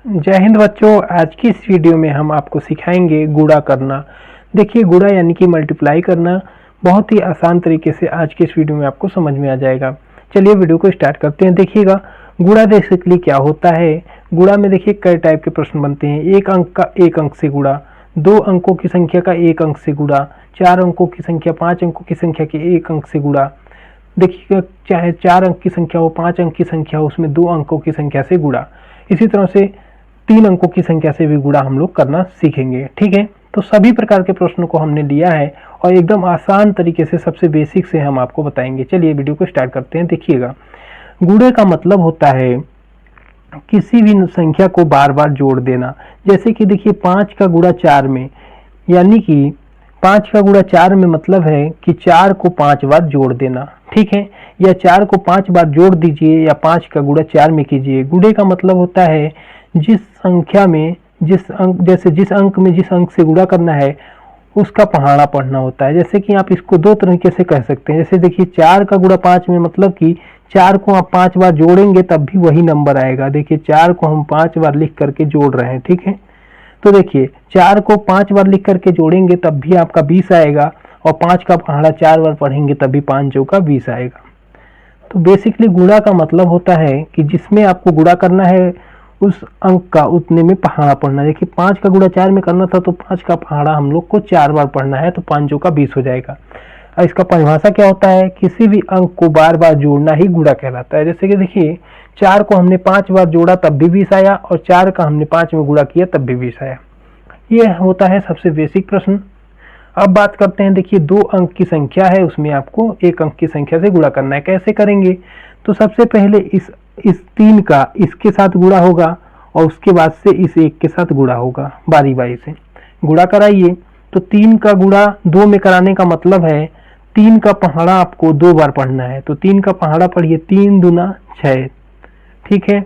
जय हिंद बच्चों। आज की इस वीडियो में हम आपको सिखाएंगे गुणा करना। देखिए, गुणा यानी कि मल्टीप्लाई करना बहुत ही आसान तरीके से आज के इस वीडियो में आपको समझ में आ जाएगा। चलिए वीडियो को स्टार्ट करते हैं। देखिएगा, गुणा बेसिकली क्या होता है। गुणा में देखिए कई टाइप के प्रश्न बनते हैं। एक अंक का एक अंक से गुणा, दो अंकों की संख्या का एक अंक से गुणा, चार अंकों की संख्या पांच अंकों की संख्या के एक अंक से गुणा। देखिएगा, चाहे चार अंक की संख्या हो, पांच अंक की संख्या हो, उसमें दो अंकों की संख्या से गुणा। इसी तरह से तीन अंकों की संख्या से भी गुणा हम लोग करना सीखेंगे। ठीक है, तो सभी प्रकार के प्रश्नों को हमने लिया है और एकदम आसान तरीके से सबसे बेसिक से हम आपको बताएंगे। चलिए वीडियो को स्टार्ट करते हैं। देखिएगा, गुणे का मतलब होता है किसी भी संख्या को बार बार जोड़ देना। जैसे कि देखिए, पांच का गुणा चार में, यानी कि पांच का गुणा चार में मतलब है कि चार को पांच बार जोड़ देना। ठीक है, या चार को पांच बार जोड़ दीजिए या पांच का गुणा चार में कीजिए। गुणे का मतलब होता है जिस संख्या में जिस अंक, जैसे जिस अंक में जिस अंक से गुणा करना है उसका पहाड़ा पढ़ना होता है। जैसे कि आप इसको दो तरीके से कह सकते हैं। जैसे देखिए, चार का गुणा पांच में मतलब कि चार को आप पांच बार जोड़ेंगे तब भी वही नंबर आएगा। देखिए, चार को हम पांच बार लिख करके जोड़ रहे हैं। ठीक है, तो देखिए, चार को पांच बार लिख करके जोड़ेंगे तब भी आपका 20 आएगा और पांच का पहाड़ा चार बार पढ़ेंगे तब भी पांच चौका 20 आएगा। तो बेसिकली गुणा का मतलब होता है कि जिसमें आपको गुणा करना है उस अंक का उतने में पहाड़ा पढ़ना। देखिए, पांच का गुणा चार में करना था तो पांच का पहाड़ा हम लोग को चार बार पढ़ना है, तो पांच चौका 20 हो जाएगा। और इसका परिभाषा क्या होता है, किसी भी अंक को बार बार जोड़ना ही गुणा कहलाता है। जैसे कि देखिए, चार को हमने पांच बार जोड़ा तब भी 20 आया और चार का हमने पांच में गुणा किया तब भी 20 आया। ये होता है सबसे बेसिक प्रश्न। अब बात करते हैं। देखिए, दो अंक की संख्या है, उसमें आपको एक अंक की संख्या से गुणा करना है। कैसे करेंगे, तो सबसे पहले इस तीन का इसके साथ गुणा होगा और उसके बाद से इस एक के साथ गुणा होगा। बारी बारी से गुणा कराइए। तो तीन का गुणा दो में कराने का मतलब है तीन का पहाड़ा आपको दो बार पढ़ना है। तो तीन का पहाड़ा पढ़िए, तीन दूना 6। ठीक है,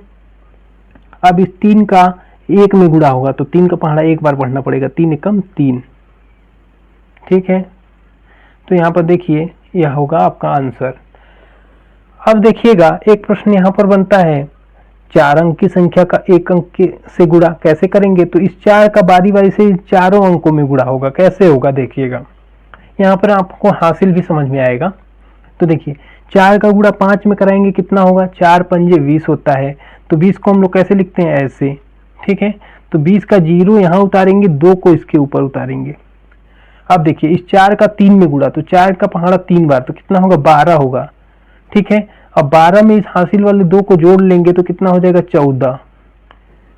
अब इस तीन का एक में गुणा होगा तो तीन का पहाड़ा एक बार पढ़ना पड़ेगा, तीन एकम 3। ठीक है, तो यहाँ पर देखिए यह होगा आपका आंसर। अब देखिएगा, एक प्रश्न यहाँ पर बनता है, चार अंक की संख्या का एक अंक से गुणा कैसे करेंगे। तो इस चार का बारी बारी से चारों अंकों में गुणा होगा। कैसे होगा देखिएगा, यहाँ पर आपको हासिल भी समझ में आएगा। तो देखिए, चार का गुणा पांच में कराएंगे कितना होगा, चार पंजे 20 होता है। तो 20 को हम लोग कैसे लिखते हैं, ऐसे। ठीक है, तो 20 का जीरो यहाँ उतारेंगे, दो को इसके ऊपर उतारेंगे। अब देखिए, इस चार का तीन में गुणा, तो चार का पहाड़ा तीन बार तो कितना होगा, 12 होगा। ठीक है, अब 12 में इस हासिल वाले दो को जोड़ लेंगे तो कितना हो जाएगा, 14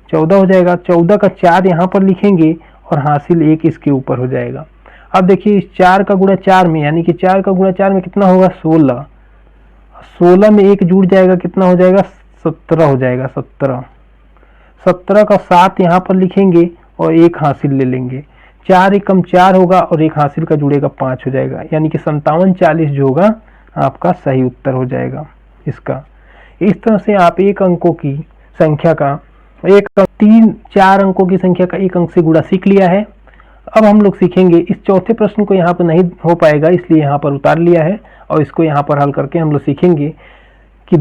हो जाएगा। 14 का चार यहाँ पर लिखेंगे और हासिल एक इसके ऊपर हो जाएगा। अब देखिए, इस चार का गुणा चार में, यानी कि चार का गुणा चार में कितना होगा, 16। 16 में एक जुड़ जाएगा, कितना हो जाएगा, 17 हो जाएगा। 17 का 7 यहाँ पर लिखेंगे और एक हासिल ले लेंगे। चार एकम 4 होगा और एक हासिल का जुड़ेगा 5 हो जाएगा, यानी कि 57 40 जो होगा आपका सही उत्तर हो जाएगा इसका। इस तरह से आप एक अंकों की संख्या का तीन चार अंकों की संख्या का एक अंक से गुणा सीख लिया है। अब हम लोग सीखेंगे, इस चौथे प्रश्न को यहाँ पर नहीं हो पाएगा इसलिए यहाँ पर उतार लिया है और इसको यहाँ पर हल करके हम लोग सीखेंगे कि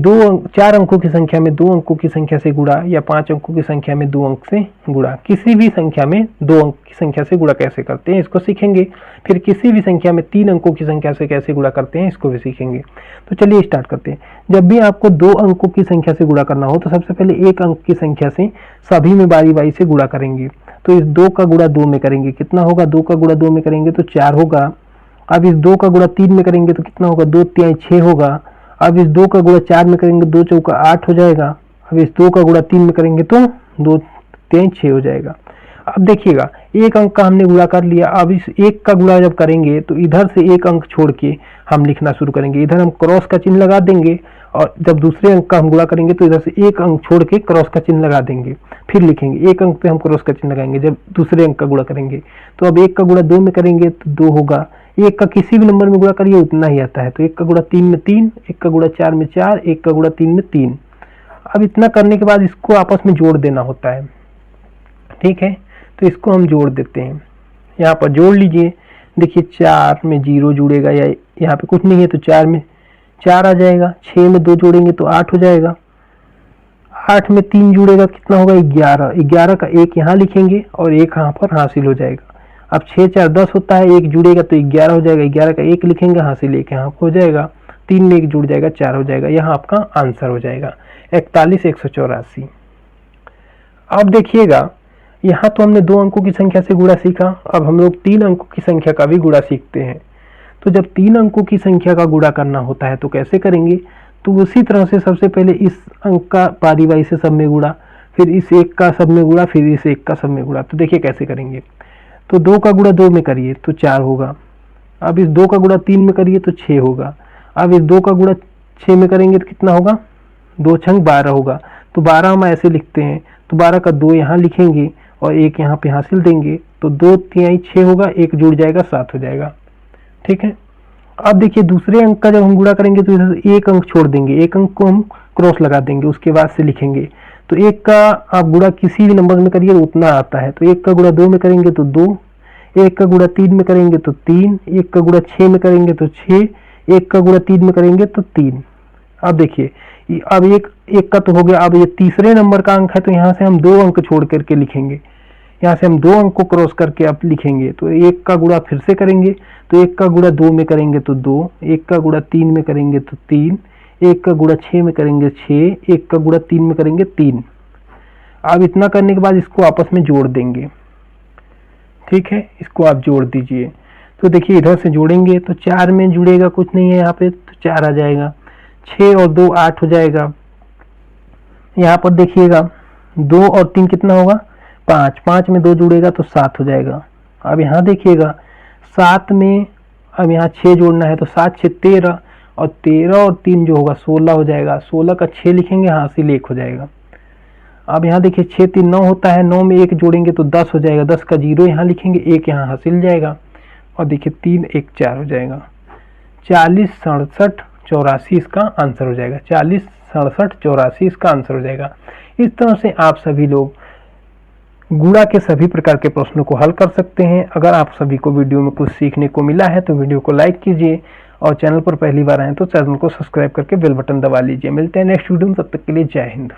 चार अंकों की संख्या में दो अंकों की संख्या से गुणा या पांच अंकों की संख्या में दो अंक से गुणा, किसी भी संख्या में दो अंक की संख्या से गुणा कैसे करते हैं इसको सीखेंगे। फिर किसी भी संख्या में तीन अंकों की संख्या से कैसे गुणा करते हैं इसको भी सीखेंगे। तो चलिए स्टार्ट करते हैं। जब भी आपको दो अंकों की संख्या से गुणा करना हो तो सबसे पहले एक अंक की संख्या से सभी में बारी बारी से गुणा करेंगे। तो इस दो का गुणा दो में करेंगे, कितना होगा, दो का गुणा दो में करेंगे तो 4 होगा। अब इस दो का गुणा तीन में करेंगे तो कितना होगा, 2 3 6 होगा। अब इस दो का गुणा चार में करेंगे, दो चौका 8 हो जाएगा। अब इस दो का गुणा तीन में करेंगे तो 2 3 6 हो जाएगा। अब देखिएगा, एक अंक का हमने गुणा कर लिया। अब इस एक का गुणा जब करेंगे तो इधर से एक अंक छोड़ के हम लिखना शुरू करेंगे। इधर हम क्रॉस का चिन्ह लगा देंगे और जब दूसरे अंक का हम गुणा करेंगे तो इधर से एक अंक छोड़ के क्रॉस का चिन्ह लगा देंगे, फिर लिखेंगे। एक अंक पे हम क्रॉस का चिन्ह लगाएंगे जब दूसरे अंक का गुणा करेंगे। तो अब एक का गुणा दो में करेंगे तो 2 होगा। एक का किसी भी नंबर में गुणा करिए उतना ही आता है। तो एक का गुणा 3 में 3, एक का गुणा 4 में 4, एक का गुणा 3 में 3। अब इतना करने के बाद इसको आपस में जोड़ देना होता है। ठीक है, तो इसको हम जोड़ देते हैं। यहाँ पर जोड़ लीजिए। देखिए, 4 में 0 जुड़ेगा या यहाँ पे कुछ नहीं है तो 4 में 4 आ जाएगा। 6 में 2 जोड़ेंगे तो 8 हो जाएगा। 8 में 3 जुड़ेगा कितना होगा 11, 11 का 1 यहाँ लिखेंगे और 1 यहाँ पर हासिल हो जाएगा। अब 6 4 10 होता है, 1 जुड़ेगा तो 11 हो जाएगा, 11 का 1 लिखेंगे हासिल 1 यहाँ हो जाएगा, 3 में 1 जुड़ जाएगा 4 हो जाएगा। यहाँ आपका आंसर हो जाएगा 41,184। अब देखिएगा यहाँ तो हमने 2 अंकों की संख्या से गुणा सीखा, अब हम लोग 3 अंकों की संख्या का भी गुणा सीखते हैं। तो जब 3 अंकों की संख्या का गुणा करना होता है तो कैसे करेंगे, तो उसी तरह से सबसे पहले इस अंक का बारी बारी से सब में गुणा, फिर इस 1 का सब में गुणा, फिर इस 1 का सब में गुणा। तो देखिए कैसे करेंगे, तो 2 का गुणा 2 में करिए तो 4 होगा, अब इस 2 का गुणा 3 में करिए तो 6 होगा, अब इस 2 का गुणा 6 में करेंगे तो कितना होगा 2 छंग 12 होगा। तो 12 हम ऐसे लिखते हैं, तो 12 का 2 यहाँ लिखेंगे और 1 यहाँ पे हासिल देंगे, तो 2 तिहाई 6 होगा, 1 जुड़ जाएगा 7 हो जाएगा। ठीक है, अब देखिए दूसरे अंक का जब हम गुणा करेंगे तो इधर से 1 अंक छोड़ देंगे, 1 अंक को हम क्रॉस लगा देंगे, उसके बाद से लिखेंगे। तो 1 का आप गुणा किसी भी नंबर में करिए उतना आता है, तो 1 का गुणा 2 में करेंगे तो 2, 1 का गुणा 3 में करेंगे तो 3, 1 का गुणा 6 में करेंगे तो 6, 1 का गुणा 3 में करेंगे तो 3। अब देखिए अब एक का तो हो गया, अब ये तीसरे नंबर का अंक है तो यहाँ से हम 2 अंक छोड़ करके लिखेंगे, यहाँ से हम 2 अंक को क्रॉस करके अब लिखेंगे। तो 1 का गुणा फिर से करेंगे, तो 1 का गुणा 2 में करेंगे तो 2, 1 का गुणा 3 में करेंगे तो 3, 1 का गुणा 6 में करेंगे 6, 1 का गुणा 3 में करेंगे 3। अब इतना करने के बाद इसको आपस में जोड़ देंगे। ठीक है, इसको आप जोड़ दीजिए, तो देखिए इधर से जोड़ेंगे तो 4 में जुड़ेगा कुछ नहीं है यहाँ पे, तो 4 आ जाएगा, 6 और 2 8 हो जाएगा। यहाँ पर देखिएगा 2 और 3 कितना होगा 5, 5 में 2 जुड़ेगा तो 7 हो जाएगा। अब यहाँ देखिएगा 7 में अब यहाँ 6 जोड़ना है, तो 7 6 13 और 13 और 3 जो होगा 16 हो जाएगा, 16 का 6 लिखेंगे हासिल 1 हो जाएगा। अब यहाँ देखिए 6 3 9 होता है, 9 में 1 जोड़ेंगे तो 10 हो जाएगा, 10 का 0 यहाँ लिखेंगे, 1 यहाँ हासिल जाएगा और देखिए 3 1 4 हो जाएगा। 40 67 84 इसका आंसर हो जाएगा, 40 67 84 इसका आंसर हो जाएगा। इस तरह से आप सभी लोग गुणा के सभी प्रकार के प्रश्नों को हल कर सकते हैं। अगर आप सभी को वीडियो में कुछ सीखने को मिला है तो वीडियो को लाइक कीजिए और चैनल पर पहली बार आए तो चैनल को सब्सक्राइब करके बेल बटन दबा लीजिए। मिलते हैं नेक्स्ट वीडियो में, तब तक के लिए जय हिंद।